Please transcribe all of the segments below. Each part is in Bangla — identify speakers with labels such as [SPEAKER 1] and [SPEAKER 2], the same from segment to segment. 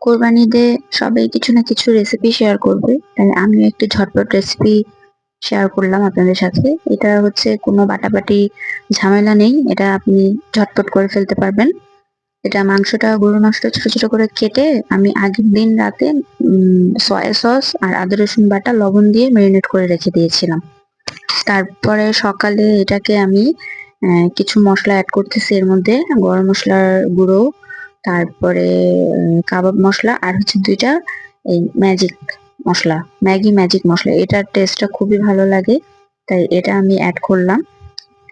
[SPEAKER 1] কোরবানিতে সবাই কিছু না কিছু রেসিপি শেয়ার করবে, তাই আমিও একটি ঝটপট রেসিপি শেয়ার করলাম আপনাদের সাথে। এটা হচ্ছে কোনো বাটাবাটি ঝামেলা নেই, এটা আপনি ঝটপট করে ফেলতে পারবেন। এটা মাংসটা গরু মাংসটা ছোট ছোট করে কেটে আমি আগের দিন রাতে সয়া সস আর আদা রসুন বাটা লবণ দিয়ে ম্যারিনেট করে রেখে দিয়েছিলাম। তারপরে সকালে এটাকে আমি কিছু মশলা অ্যাড করতেছি এর মধ্যে, গরম মশলার গুঁড়ো, তারপরে কাবাব মশলা, আর হচ্ছে 2টা এই মশলা ম্যাজিক মশলা। এটার টেস্টটা খুবই ভালো লাগে, তাই এটা আমি অ্যাড করলাম।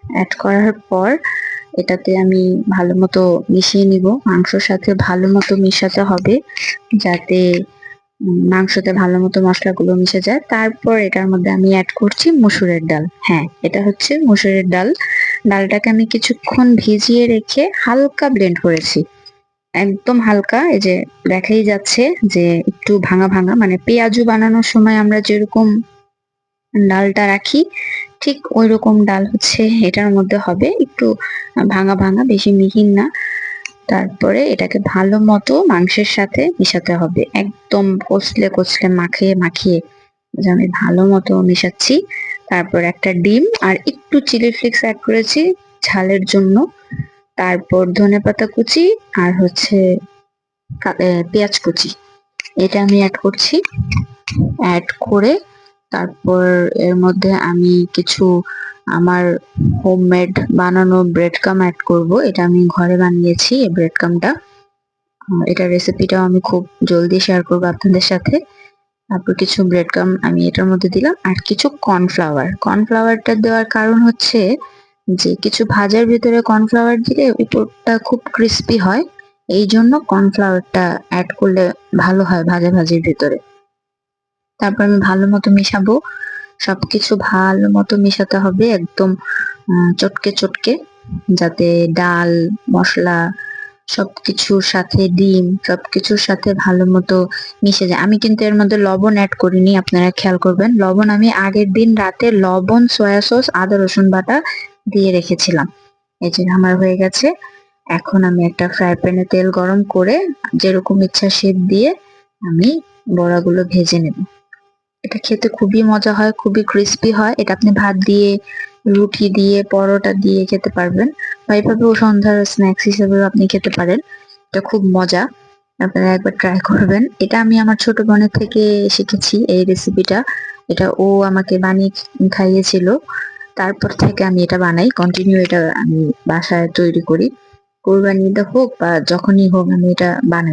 [SPEAKER 1] অ্যাড করার পর এটাতে আমি ভালো মতো মিশিয়ে নিব, মাংসর সাথে ভালো মতো মিশাতে হবে যাতে মাংসতে ভালো মতো মশলাগুলো মিশে যায়। তারপর এটার মধ্যে আমি অ্যাড করছি মসুরের ডাল। হ্যাঁ, এটা হচ্ছে মসুরের ডাল। ডালটাকে আমি কিছুক্ষণ ভিজিয়ে রেখে হালকা ব্লেন্ড করেছি, একদম হালকা। এই যে দেখাই যাচ্ছে যে একটু ভাঙা ভাঙা, মানে পেঁয়াজু বানানোর সময় আমরা যেরকম ডালটা রাখি ঠিক ওই রকম ডাল হচ্ছে এটার মধ্যে হবে, একটু ভাঙা ভাঙা, বেশি মিহিন না। তারপরে এটাকে ভালো মতো মাংসের সাথে মিশাতে হবে, একদম কষলে কষলে মাখিয়ে মাখিয়ে আমি ভালো মতো মিশাচ্ছি। তারপর একটা ডিম আর একটু চিলি ফ্লেক্স অ্যাড করেছি ঝালের জন্য। তারপর ধনেপাতা কুচি আর হচ্ছে পেঁয়াজ কুচি, এটা আমি অ্যাড করছি। অ্যাড করে তারপর এর মধ্যে আমি কিছু আমার হোমমেড বানানো ব্রেড কাম অ্যাড করব। এটা আমি ঘরে বানিয়েছি এই ব্রেড কামটা। এটা রেসিপিটাও আমি খুব জলদি শেয়ার করবো আপনাদের সাথে। তারপর কিছু ব্রেড কাম আমি এটার মধ্যে দিলাম, আর কিছু কর্নফ্লাওয়ারটা দেওয়ার কারণ হচ্ছে যে কিছু ভাজার ভিতরে কর্নফ্লাওয়ার দিলে উপরটা খুব ক্রিস্পি হয়, এই জন্য কর্নফ্লাওয়ারটা অ্যাড করলে ভালো হয় ভাজা ভাজির ভিতরে। তারপর আমি ভালো মতো মিশাবো, সবকিছু ভালো মতো মিশাতে হবে একদম চটকে চটকে, যাতে ডাল মশলা সবকিছুর সাথে ডিম সবকিছুর সাথে ভালো মতো মিশে যায়। আমি কিন্তু এর মধ্যে লবণ অ্যাড করিনি, আপনারা খেয়াল করবেন। লবণ আমি আগের দিন রাতে লবণ, সয়া সস, আদা রসুন বাটা দিয়ে রেখেছিলাম। এই যে আমার হয়ে গেছে। এখন আমি একটা ফ্রাই প্যানে তেল গরম করে যেরকম ইচ্ছা শেপ দিয়ে আমি বড়াগুলো ভেজে নেব। এটা খেতে খুবই মজা হয়, খুবই ক্রিস্পি হয়। এটা আপনি ভাত দিয়ে, রুটি দিয়ে, পরোটা দিয়ে খেতে পারবেন, বা এভাবেও সন্ধ্যার স্ন্যাক্স হিসেবেও আপনি খেতে পারেন। এটা খুব মজা, আপনারা একবার ট্রাই করবেন। এটা আমি আমার ছোট বোনের থেকে শিখেছি এই রেসিপিটা। এটা ও আমাকে বানিয়ে খাইয়েছিল, তারপর থেকে আমি এটা বানাই, কন্টিনিউ এটা আমি বাসায় তৈরি করি। কোরবানিতে হোক বা যখনই হোক আমি এটা বানাই।